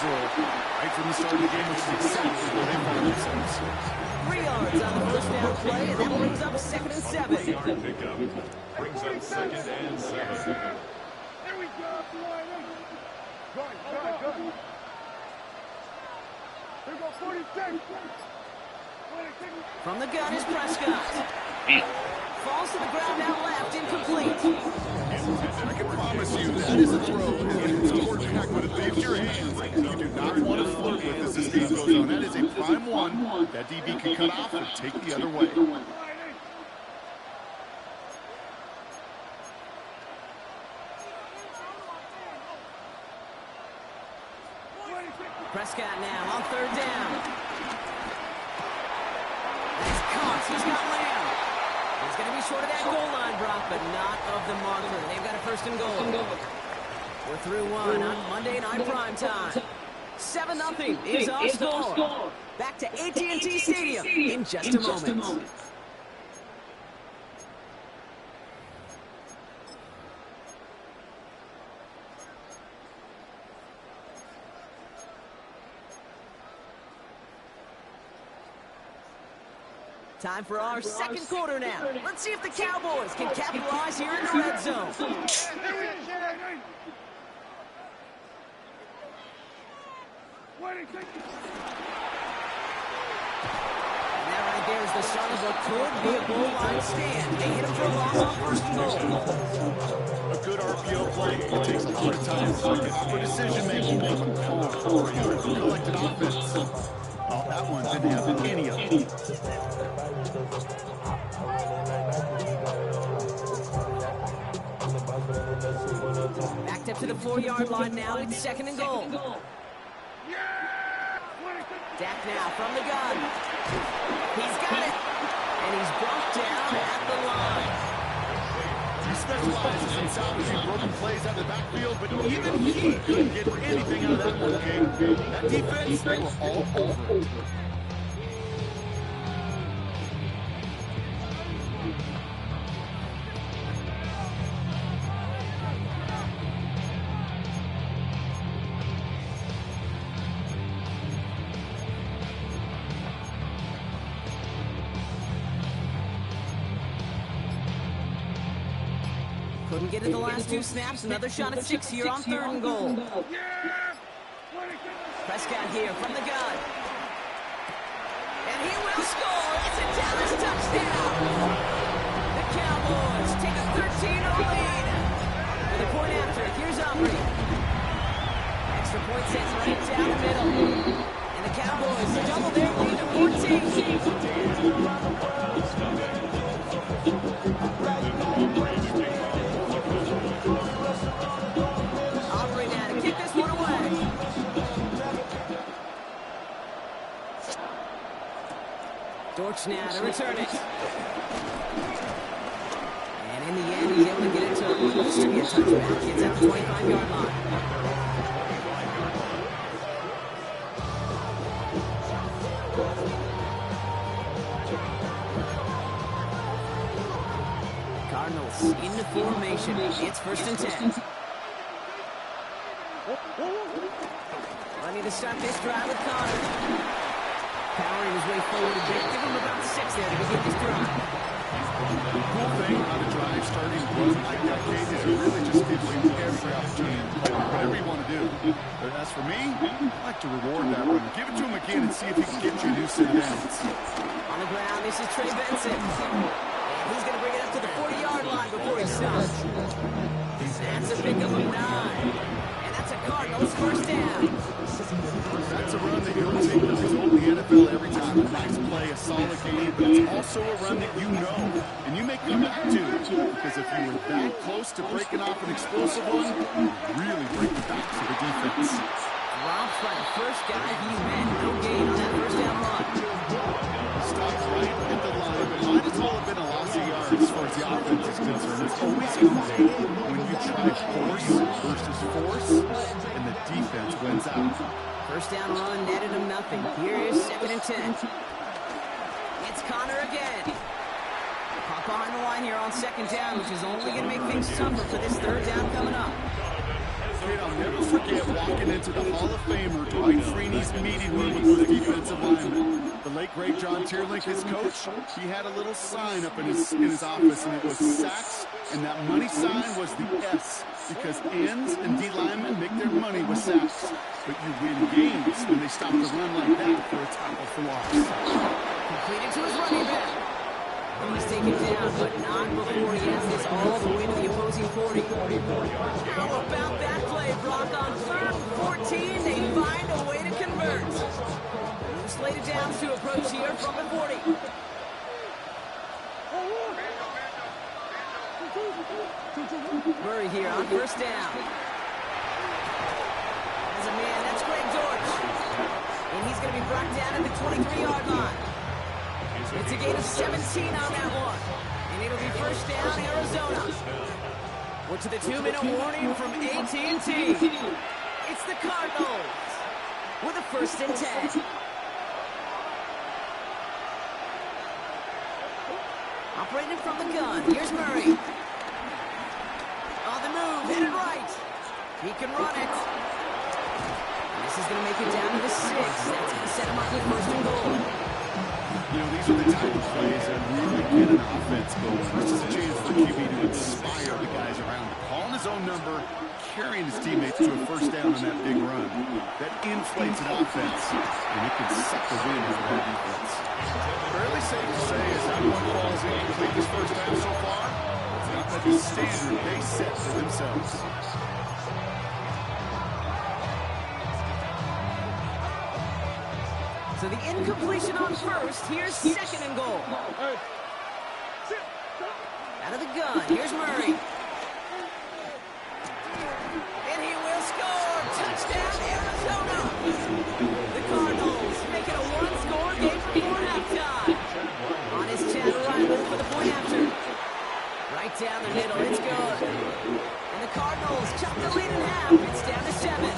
natural right from the start of the game, which is exactly where they found themselves. 3 yards on the first down play, and that brings up 2nd and 7. Pickup brings up 2nd and 7. There we go. Good. Here we go, 46. From the gun is Prescott. Falls to the ground out left, incomplete. I can promise you that is a throw. It's quarterback, but it leaves your hands. You do not want to flirt with this as the game goes on. That is a prime one. That DB can cut off or take the other way. Prescott now on 3rd down. That's caught. He's got Lamb. He's going to be short of that goal line, Brock, but not of the marker. They've got a 1st and goal. We're through 1 on Monday Night Prime Time. 7-0 is our score. Back to AT&T Stadium in just a moment. Time for our 2nd quarter now. Let's see if the Cowboys can capitalize here in the red zone. And that right there is the start of what could be a goal line stand. They hit him for a loss on 1st and goal. A good RPO play. It takes a lot of time for decision-making, making calls for collected offense. Oh, that one didn't have any of it. Backed up to the 4-yard line now. It's 2nd and goal. Dak now from the gun. He's got it. And he's brought down at the line. He specializes in salvaging broken plays out of the backfield, but even he couldn't get anything out of that one game. That defense, they were all over it. Couldn't get it the last 2 snaps. Another shot at 6 here on 3rd and goal. Prescott here from the gun. And he will score. It's a Dallas touchdown. The Cowboys take a 13-0 lead. With a point after, here's Aubrey. Extra point sent right down the middle. And the Cowboys double their lead to 14. Aubrey now to kick this one away. Dortch now to return it. And in the end, he's able to get it to close to be a touchback. It's at the 25-yard line. Cardinals into formation. It's 1st and 10. Ready to start this drive with Connor. Powering his way forward a bit. Give him about 6 there to begin this drive. The cool thing about a drive starting run like that, Kate, is it really just gives you every opportunity to play whatever you want to do. But as for me, I like to reward that one. Give it to him again and see if he can get you a new set of downs. On the ground, this is Trey Benson. And he's going to bring it up to the 40-yard line before he stops. That's a pickup of 9. And that's a Cardinals 1st down. That's a run that you'll take the result in the NFL every time. A nice play, a solid game, but it's also a run that you know, and you may come back to, because if you were that close to breaking off an explosive one, you really bring it back to the defense. Drops by the first guy he met. No gain on that 1st down run. Stopped right at the line, but might as well have been a loss of yards as far as the offense is concerned. It's always a day when you try force versus force, and the defense wins out. 1st down run netted him nothing. Here is 2nd and 10. It's Connor again. Caught behind the line here on 2nd down, which is only going to make things tougher for this 3rd down coming up. kid, I'll never forget walking into the Hall of Famer Dwight Freeney's meeting room with those defensive linemen. The late, great John Tierlink, his coach, he had a little sign up in his office, and it was sacks, and that money sign was the S, because ends and D linemen make their money with sacks. But you win games when they stop the run like that for a tackle for loss. Completed to his running back. He's taken down, but not before he has this all the way to the opposing 40. How about that play, Brock? On 3rd and 14, they find a way to convert. Slated downs to approach here from the 40. Murray here on 1st down. As a man, that's Greg Dortch. And he's going to be brought down at the 23-yard line. It's a gain of 17 on that one. And it'll be 1st down, Arizona. We're to the 2-minute warning from AT&T. It's the Cardinals with a 1st and 10. Operating from the gun. Here's Murray. On the move, headed right. He can run it. This is going to make it down to the 6. That's going to set him up with 1st and goal. You know, these are the type of plays that really get an offense going. This is a chance for QB to inspire the guys around him. Calling his own number, carrying his teammates to a 1st down on that big run. That inflates an offense, and it can suck the wind out of that defense. Fairly safe to say, as that one falls incomplete this 1st half so far, it's not like the standard they set for themselves. So the incompletion on 1st. Here's 2nd and goal. Out of the gun. Here's Murray. And he will score. Touchdown, Arizona. The Cardinals make it a 1-score game before halftime. On his Chad Riley for the point after. Right down the middle. It's good. And the Cardinals chop the lead in half. It's down to 7.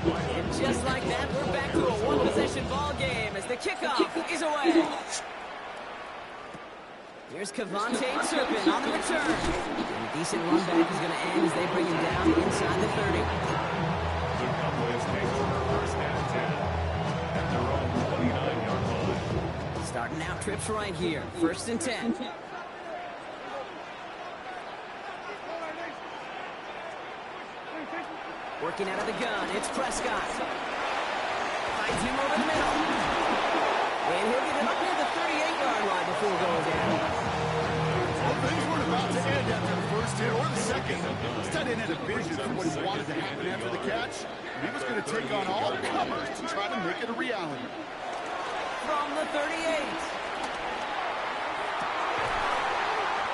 And just like that, we're back to a one-possession ball game as the kickoff is away. Here's Kevontae Turpin on the return. And a decent run back is going to end as they bring him down inside the 30. The Cowboys take over 1st and 10 at their own 29-yard line. Starting out trips right here. 1st and 10. Working out of the gun, it's Prescott. Finds him over the middle. And he'll get him up near the 38-yard line before going down. Well, things weren't about to end after the 1st hit or the 2nd. This tight end had a vision for what he wanted to happen after the catch. He was going to take on all comers to try to make it a reality. From the 38.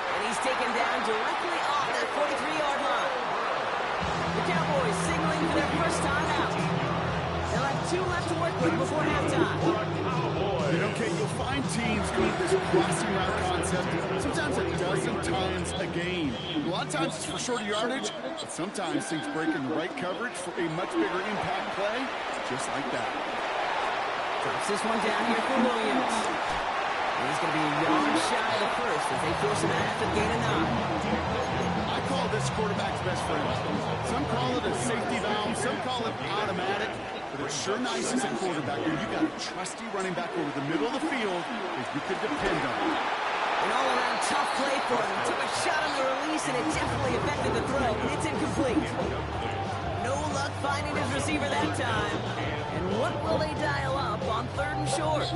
And he's taken down directly on that 43-yard line. The Cowboys signaling for their 1st time out. They'll have 2 left to work with before halftime. You know, Kate, you'll find teams doing this crossing route concept sometimes a dozen times a game. A lot of times it's for shorter yardage, but sometimes things break in the right coverage for a much bigger impact play, just like that. Drops this one down here for Williams. And he's going to be a yard shy of the 1st as they force him out and gain a 9. I call this quarterback's best friend. Some call it a safety valve, some call it automatic, but it's sure nice as a quarterback when you got a trusty running back over the middle of the field that you can depend on. An all-around tough play for him. Took a shot on the release, and it definitely affected the throw, and it's incomplete. No luck finding his receiver that time. And what will they dial up on 3rd and short?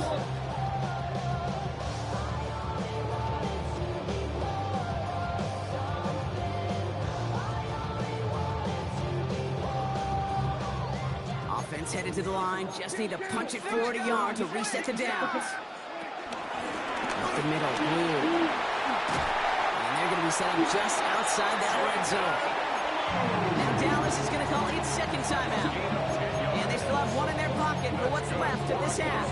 Offense headed to the line. Just need to punch it 40 yards to reset the downs. Up the middle. Blue. And they're going to be set up just outside that red zone. Now Dallas is going to call its 2nd timeout. And they still have 1 in their pocket for what's left of this half.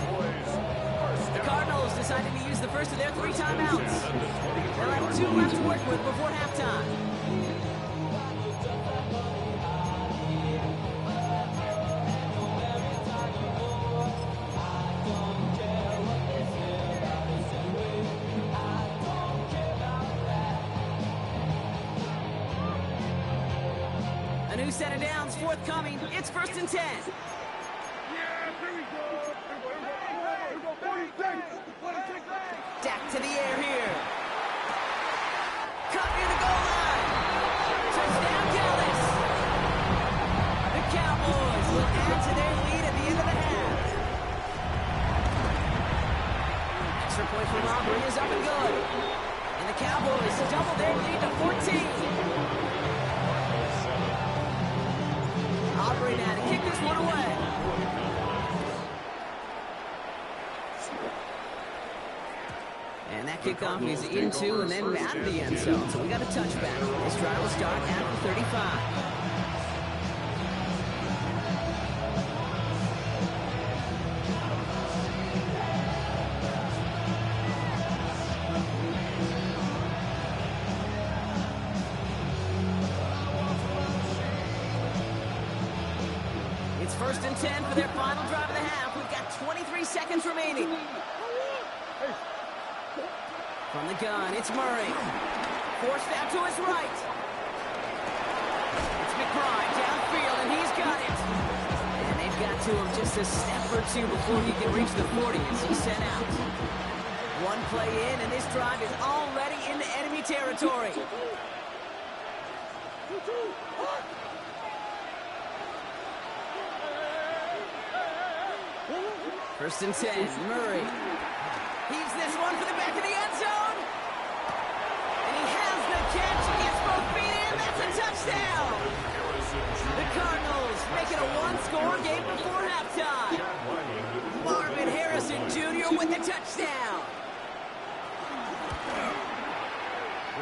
The Cardinals decided to use the first of their 3 timeouts. They'll have 2 left to work with before halftime. A new set of downs forthcoming. It's 1st and 10. Yeah, here we go. Here we go. 46. 46. Dak to the air here. Caught near the goal line. Touchdown, Dallas. The Cowboys will add to their lead at the end of the half. Extra point from Aubrey is up and good. And the Cowboys double their lead to 14. Aubrey now to kick this one away. And that kickoff is into and then out of the end zone. So we got a touchback. This drive will start at the 35. It's 1st and 10 for their final drive of the half. We've got 23 seconds remaining. From the gun, it's Murray. Forced out to his right. It's McBride downfield, and he's got it. And they've got to him just a step or two before he can reach the 40 as he's sent out. One play in, and this drive is already into enemy territory. 1st and 10, Murray. Heaves this one for the back of the end zone. And he has the catch. He gets both feet in. That's a touchdown. The Cardinals make it a one-score game before halftime. Marvin Harrison Jr. with the touchdown.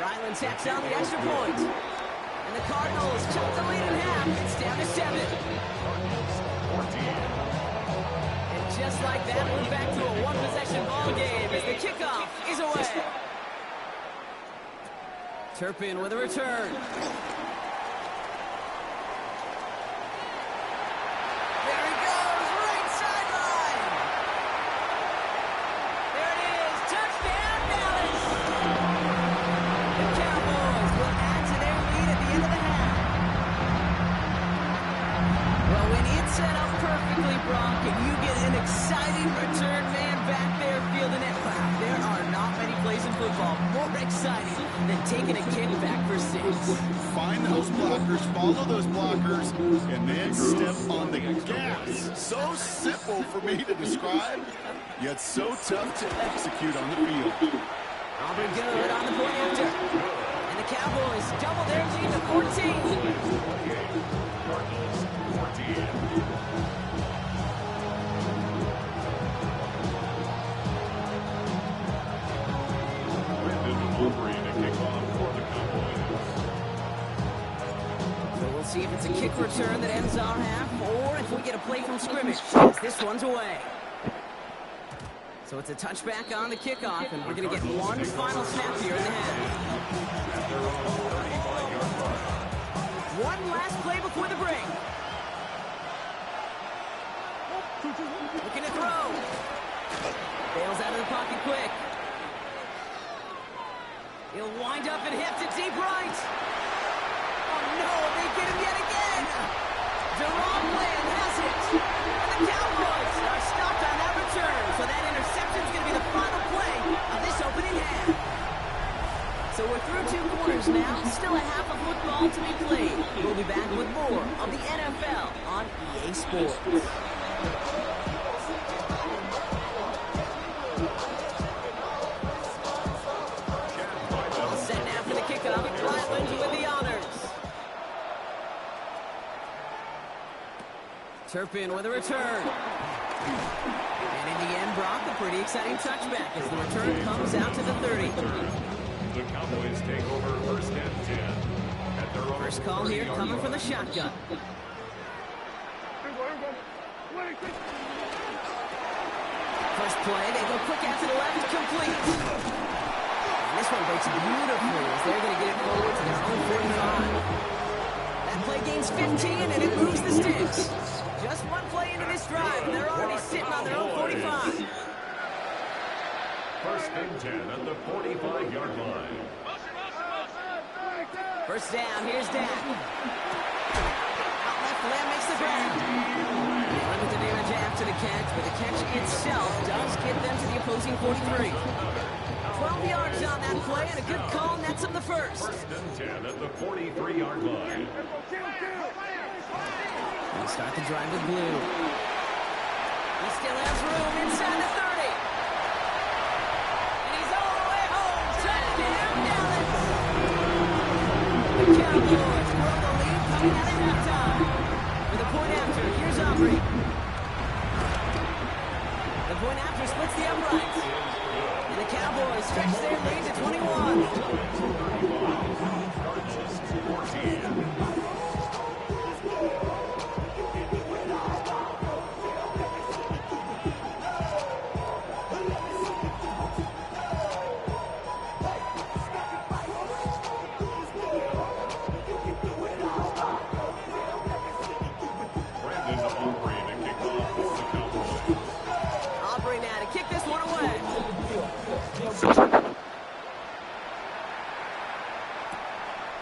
Ryland tacks on the extra point. And the Cardinals chop the lead in half. It's down to 7. Just like that, we're back to a one-possession ball game as the kickoff is away. Turpin with a return. There he goes, right sideline. There it is, touchdown Dallas. The Cowboys will add to their lead at the end of the half. Well, when it's set up perfectly, Brock, and you get an exciting return man back there fielding it. Wow, there are not many plays in football more exciting than taking a kick back for 6. Find those blockers, follow those blockers, and then step on the gas. So simple for me to describe, yet so tough to execute on the field. Auburn good on the point after. And the Cowboys double their lead to 14. Cardinals 14. Aubrey to kick off for the Cowboys. So we'll see if it's a kick return that ends our half, or if we get a play from scrimmage, as this one's away. So it's a touchback on the kickoff, and we're going to get one final snap here in the half. One last play before the break. Looking to throw. Bails out of the pocket quick. He'll wind up and hit to deep right. Oh no, they get him yet again. Deron Bland has it. And the Cowboys are stopped on that return. So that interception is going to be the final play of this opening half. So we're through 2 quarters now. Still a half of football to be played. We'll be back with more of the NFL on EA Sports. Turpin with a return. And in the end, Brock, a pretty exciting touchback as the return comes out to the 30. The Cowboys take over 1st and 10. At their own First call here coming from the shotgun. First play, they go quick out to the left, complete. And this one breaks beautifully as they're going to get it forward to their own 45. That play gains 15 and it moves the sticks. Just one play into this drive, and they're already sitting on their own 45. 1st and 10 at the 45-yard line. First down, here's Dak. Lamb makes the grab. Limited damage after the catch, but the catch itself does get them to the opposing 43. 12 yards on that play, and a good call nets them the first. First and 10 at the 43-yard line. They start the drive with Blue. He still has room inside the 30. And he's all the way home. Touchdown, Dallas. The Cowboys grow the lead coming out of halftime. With a point after, here's Aubrey. The point after splits the uprights. And the Cowboys stretch their lead to 21.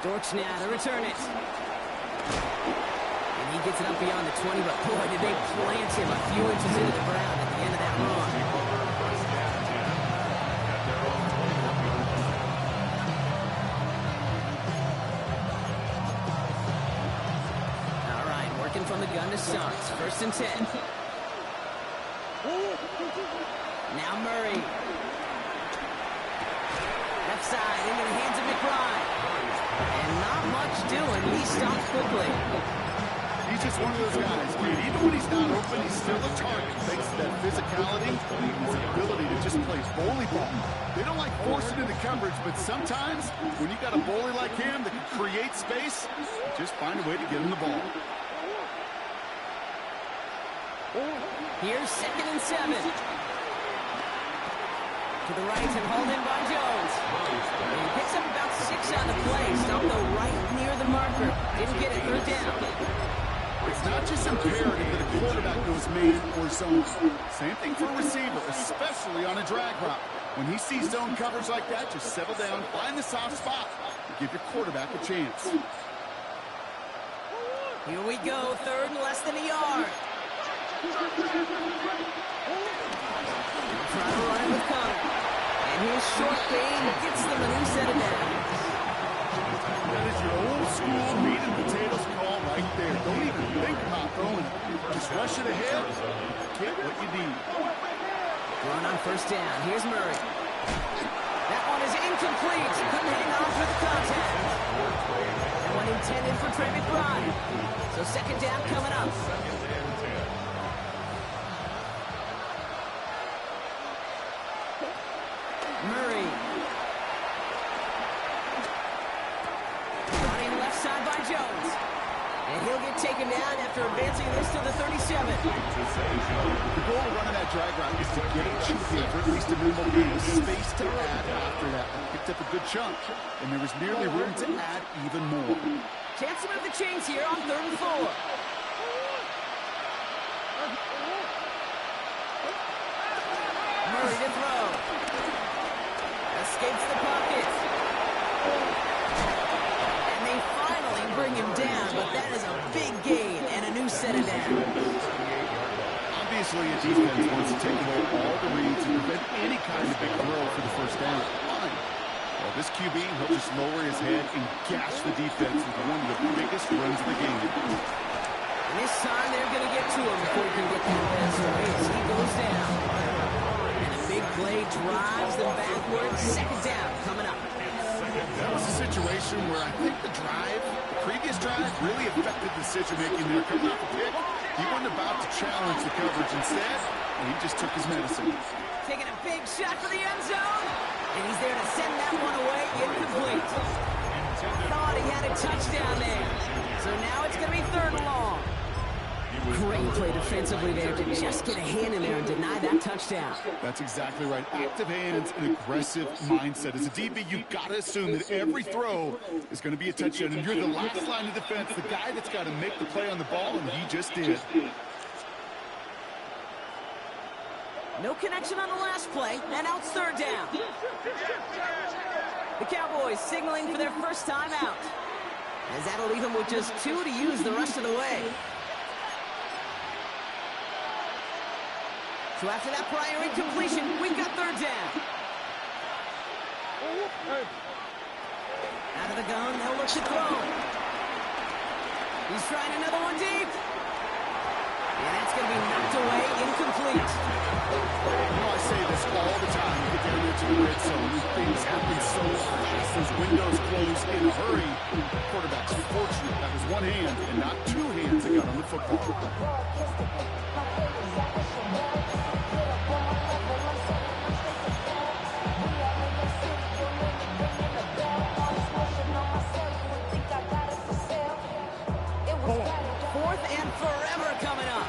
Dortch now to return it. And he gets it up beyond the 20, but boy, did they plant him a few inches into the ground at the end of that run. All right, working from the gun to start. First and 10. Now Murray. Left side into the hands of McBride. And not much doing. He stops quickly. He's just one of those guys, kid. Even when he's not open, he's still a target. Thanks to that physicality and his ability to just play bully ball. They don't like forcing into coverage, but sometimes when you got a bully like him that can create space, just find a way to get him the ball. Here's 2nd and 7. To the right and hauled in by Jones. And he picks up about 6 on the play. Stopped though right near the marker. Didn't get it. 3rd down. It's not just imperative that a quarterback goes man or zone. Same thing for a receiver, especially on a drag route. When he sees zone coverage like that, just settle down, find the soft spot, and give your quarterback a chance. Here we go. 3rd and less than a yard. Trying to run it with Connor. And his short game gets them a new set of downs. That is your old school meat and potatoes call right there. Don't even think about throwing it. Just rush it ahead. Get what you need. Run on 1st down. Here's Murray. That one is incomplete. Couldn't hang on for the contact. That one intended for Trey McBride. So 2nd down coming up. Murray. Running left side by Jones. And he'll get taken down after advancing this to the 37. The goal of running that drag route is to get it cheaply for at least a minimal gain of space to add after that. Picked up a good chunk, and there was nearly room to add even more. Chance to move the chains here on 3rd and 4. Murray to throw. Escapes the pocket. And they finally bring him down, but that is a big gain and a new set of downs. Obviously, a defense wants to take away all the reads and prevent any kind of big throw for the 1st down. Fine. Well, this QB, he'll just lower his head and gash the defense with one of the biggest runs of the game. And this time, they're going to get to him before he can get that pass away as he goes down. Big play drives them backwards. 2nd down coming up. That was a situation where I think the previous drive, really affected decision-making there. Coming off a pick, he wasn't about to challenge the coverage. Instead, he just took his medicine. Taking a big shot for the end zone. And he's there to send that one away. Incomplete. Thought he had a touchdown there. So now it's going to be 3rd and long. Great play defensively there to just get a hand in there and deny that touchdown. That's exactly right. Active hands and aggressive mindset. As a DB, you've got to assume that every throw is going to be a touchdown. And you're the last line of defense, the guy that's got to make the play on the ball, and he just did. No connection on the last play, and now it's 3rd down. The Cowboys signaling for their first time out. As that'll leave them with just 2 to use the rest of the way. So after that prior incompletion, we've got third down. Out of the gun, they'll look to throw. He's trying another one deep. And that's going to be knocked away, incomplete. You know, I say this all the time. You get down into the red zone, and things happen so fast. Those windows close in a hurry. The quarterback's fortunate that was one hand and not two hands that got on the football. Fourth and forever coming up.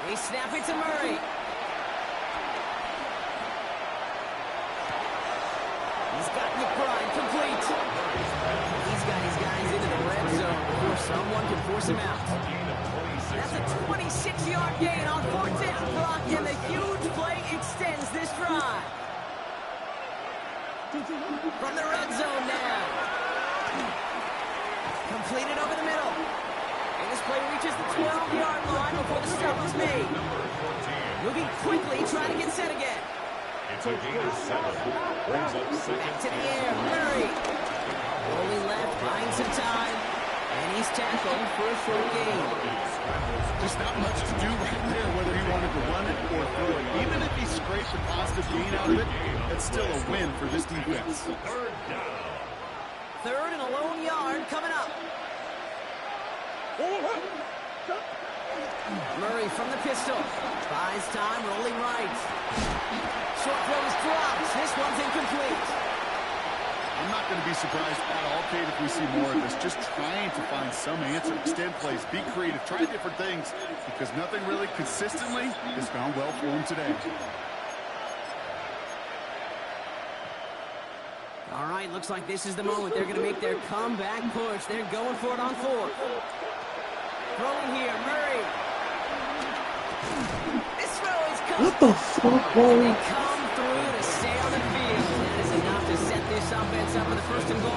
They snap it to Murray. He's got McBride complete. He's got his guys into the red zone before someone can force him out. That's a 26-yard gain on fourth down, Brock, and the huge play extends this drive. From the red zone now. Completed over the middle. And this play reaches the 12-yard line before the stop is made. Moving quickly, trying to get set again. It's a gain of 7. Brings up second. Back to the air, Murray. Rolling left, buying some time. And he's tackled for a short gain. Just not much to do right there, whether he wanted to run it or throw it. Even if he scraped a positive gain out of it, it's still a win for this defense. Third down. Third and a lone yard coming up. Murray from the pistol. Buys time, rolling right. Short throw is dropped. This one's incomplete. I'm not going to be surprised at all, Kate, if we see more of this. Just trying to find some answer, extend plays, be creative, try different things, because nothing really consistently has gone well for him today. All right, looks like this is the moment. They're going to make their comeback push. They're going for it on fourth. Throwing here, Murray. This throw is coming. What the fuck, They man? come through to stay on the field. That is enough to set this offense up for the first and goal.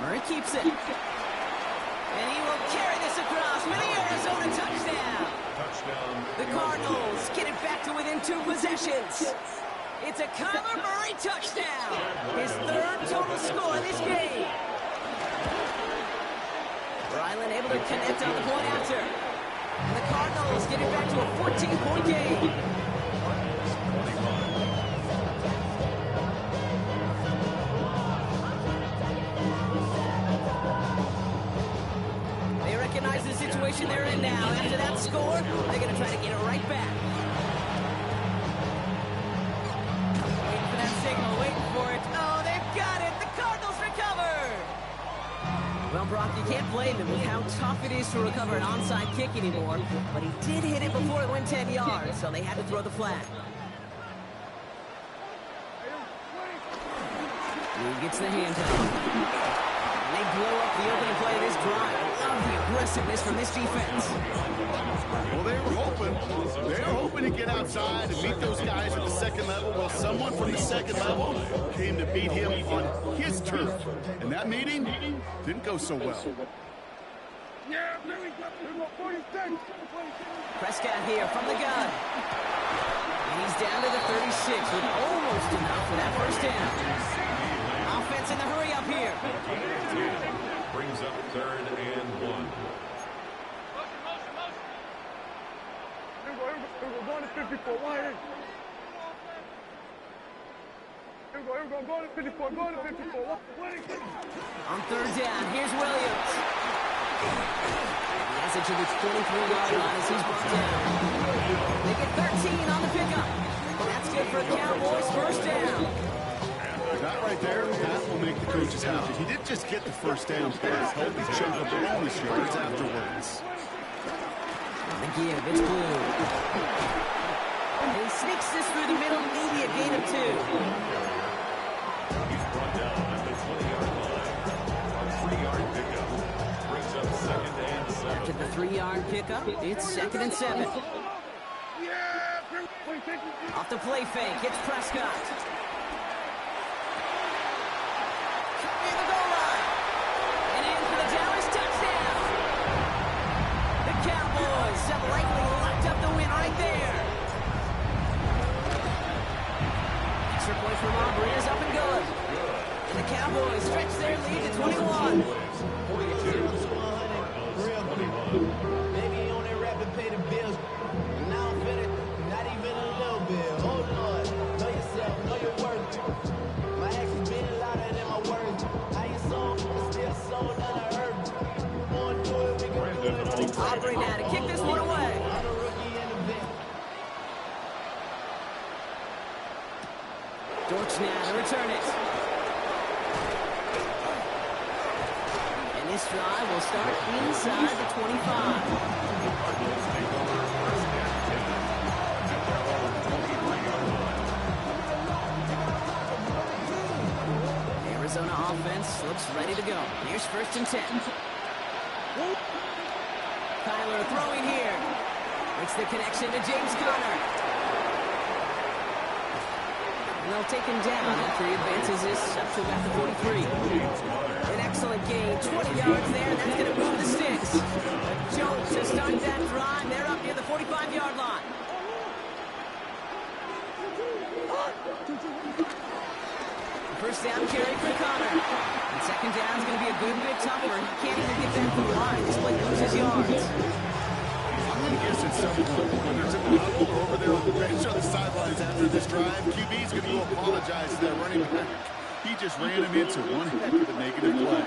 Murray keeps it. And he will carry this across for the Arizona touchdown. Touchdown. The Cardinals get it back to within 2 possessions. It's a Kyler Murray touchdown. His third total score this game. Ryland able to connect on the point after. The Cardinals get it back to a 14-point game. They recognize the situation they're in now. After that score, they're going to try to get it right back. Waiting for that signal, waiting for it. Oh, they've got it. The Cardinals recovered. Well, Brock, you can't blame him with how tough it is to recover an onside kick anymore. But he did hit it before it went 10 yards, so they had to throw the flag. He gets the handoff. They blow up the opening play of this drive. I love the aggressiveness from this defense. Well, they were hoping to get outside and meet those guys at the second level. Well, someone from the second level came to beat him on his turf. And that meeting didn't go so well. Yeah, there we go. 46. Prescott here from the gun. And he's down to the 36 with almost enough for that first down. Offense in the hurry up here. Brings up third and 1. Here we go, going to 54. Why ain't? Here we go, going to 54, going to 54. On third down, here's Williams. The edge of its 23-yard line as he's brought down. They get 13 on the pickup. That's good for Cowboys first down. That right there, that will make the coaches happy. He didn't just get the first down, but a healthy chunk of bonus yards afterwards. The give, it's Blue. And he sneaks this through the middle, maybe a gain of 2. He's brought down at the and 7. After the 3-yard pickup, it's 2nd and 7. Off the play fake, it's Prescott. Near the goal line. And in for the Dallas touchdown. The Cowboys have likely locked up the win right there. Extra point from Aubrey is up and good. And the Cowboys stretch their lead to 21. Maybe on that rapid pay the bills. And now I'm finna, not even a little bit. Oh Lord, know yourself, know your worth. My actions being louder than my words. How you sold, still sold on the earth. Wanna do it, we can do it on the Aubrey now to kick this one away. I'm a rookie in the vet. Dortch now to return it. And this drive will start inside the 25. Arizona offense looks ready to go. Here's 1st and 10. Kyler throwing here. It's the connection to James Conner. And they'll take him down after he advances this up to about the 43. An excellent gain. 20 yards there. That's going to move the sticks. A jolt to start that drive. They're up near the 45-yard line. First down carry for Conner. And 2nd down is going to be a good bit tougher. He can't even get back to the line. This play loses yards. I'm going to guess at some point, whether it's in the huddle or over there on the bench or the sidelines after this drive, QB's going to go apologize to that running back. He just ran him into one heck of a negative play.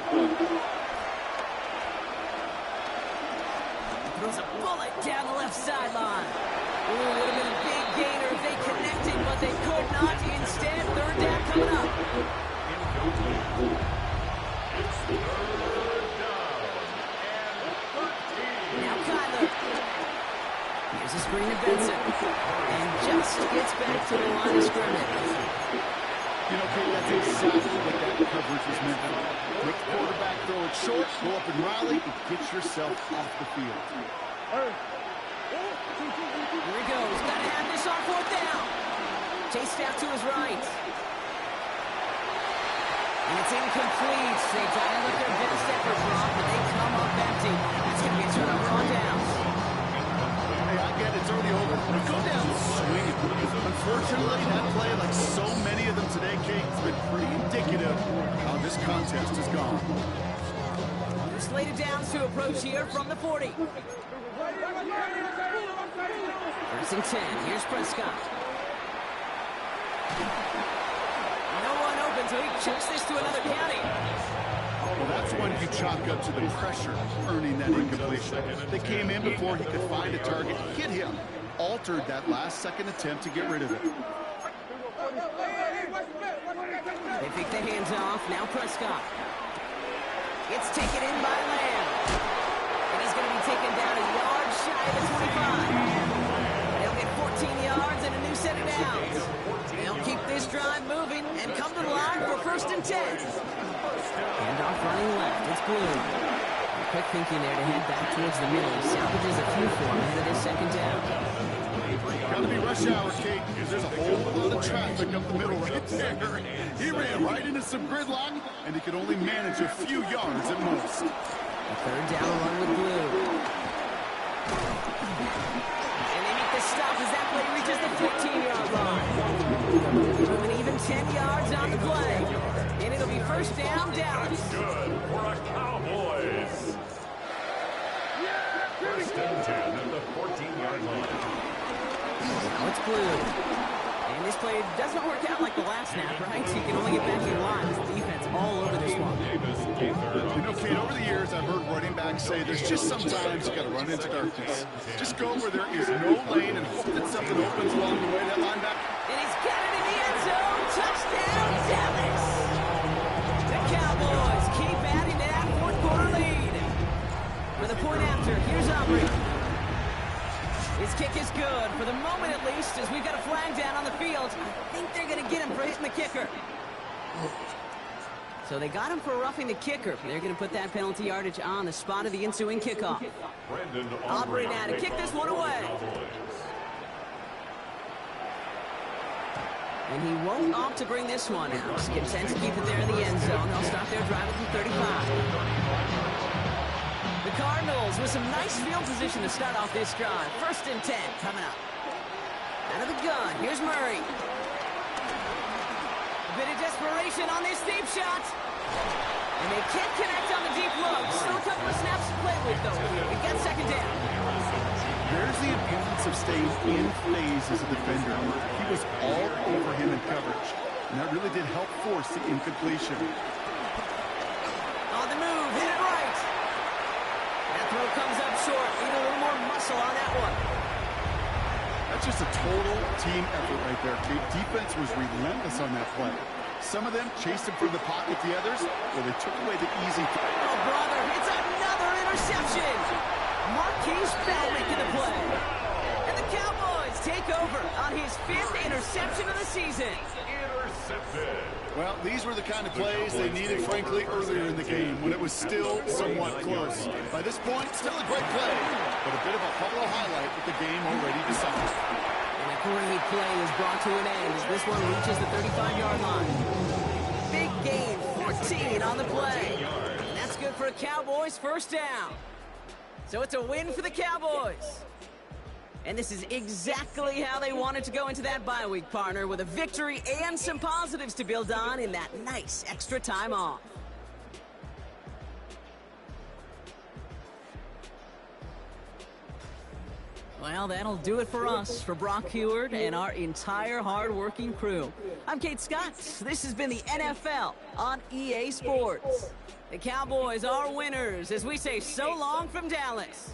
Throws a bullet down the left sideline. Ooh, would have been a big gainer if they connected, but they could not. Instead, 3rd down coming up. Now Kyler. Here's a screen to Benson. And just gets back to the line of scrimmage. You know, Kate, that's exactly what that coverage was meant for. Make the quarterback throw it short, go up and rally, and get yourself off the field. Here he goes. Got to have this on 4th down. Chased out to his right. And it's incomplete. They dial up their best effort block, but they come up empty. That's going to be a turnover on downs. Hey, I get it's already over. But go down swinging. Unfortunately, that play, like so many of them today, Kate, has been pretty indicative of how this contest has gone. Slated downs to approach here from the 40. 1st and 10. Here's Prescott. No one open, so he chucks this to another county. Well, that's when you chalk up to the pressure earning that incompletion. They came in before he could find a target, hit him, altered that last-second attempt to get rid of it. They pick the hands off. Now Prescott. It's taken in by Lamb. And he's going to be taken down a yard shy of the 25. They'll get 14 yards and a new set of downs. They'll keep this drive moving and come to the line for 1st and 10. Handoff running left. It's Blue. Quick thinking there to head back towards the middle. He salvages a few for him into this 2nd down. Got to be rush hour, Kate, because there's a whole lot of traffic up the middle right there. He ran right into some gridlock, and he could only manage a few yards at most. A 3rd down run with Blue. And they make the stop as that play reaches the 15-yard line. Moving even 10 yards on the play. And it'll be 1st down, Dallas. Good for a Cowboys. 1st and 10 at the 14-yard line. Now it's Blue. And this play doesn't work out like the last snap, right? So you can only get back to your line. This defense all over this one. You know, Kate, over the years, I've heard running backs say there's just sometimes you got to run into darkness. Just go where there is no lane and hope that something opens along the way. That linebacker. And he's got it in the end zone. Touchdown, Dallas. The Cowboys keep adding to that 4th quarter lead. For the point after, here's Aubrey. His kick is good, for the moment at least, as we've got a flag down on the field. I think they're going to get him for hitting the kicker. So they got him for roughing the kicker. They're going to put that penalty yardage on the spot of the ensuing kickoff. Brandon Aubrey now to kick this one away. And he won't opt to bring this one out. Content to keep it there in the end zone. They'll start their drive at the 35. The Cardinals with some nice field position to start off this drive. 1st and 10 coming up. Out of the gun, here's Murray. A bit of desperation on this deep shot. And they can't connect on the deep look. Still a couple of snaps to play with, though. We've got 2nd down. There's the importance of staying in phase as a defender. He was all over him in coverage, and that really did help force the incompletion. On the move, hit it right. That throw comes up short. Need a little more muscle on that one. That's just a total team effort right there, Kate. Defense was relentless on that play. Some of them chased him from the pocket, the others, well, they took away the easy. Oh, brother, it's another interception. Marquise Bell making the play. And the Cowboys take over on his 5th interception of the season. Intercepted. Well, these were the kind of plays they needed, frankly, earlier in the game when it was still somewhat close. By this point, still a great play, but a bit of a hollow highlight with the game already decided. And a great play is brought to an end as this one reaches the 35-yard line. Big gain, 14 on the play. And that's good for a Cowboys 1st down. So it's a win for the Cowboys. And this is exactly how they wanted to go into that bye week, partner, with a victory and some positives to build on in that nice extra time off. Well, that'll do it for us, for Brock Huard and our entire hard-working crew. I'm Kate Scott. This has been the NFL on EA Sports. The Cowboys are winners as we say so long from Dallas.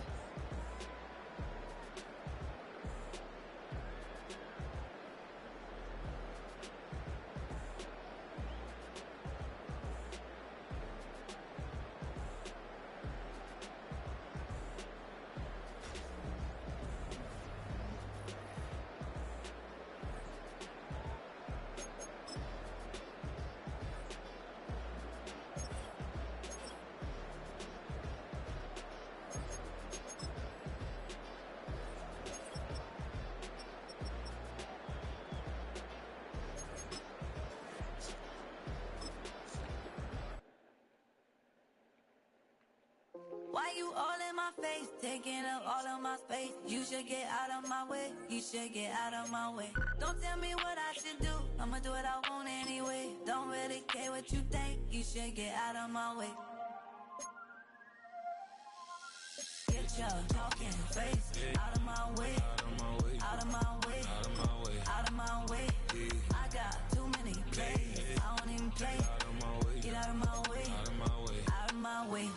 Why you all in my face, taking up all of my space? You should get out of my way, you should get out of my way. Don't tell me what I should do, I'ma do what I want anyway. Don't really care what you think, you should get out of my way. Get your talking face out of my way, out of my way, out of my way. I got too many plays, I don't even play. Get out of my way, out of my way.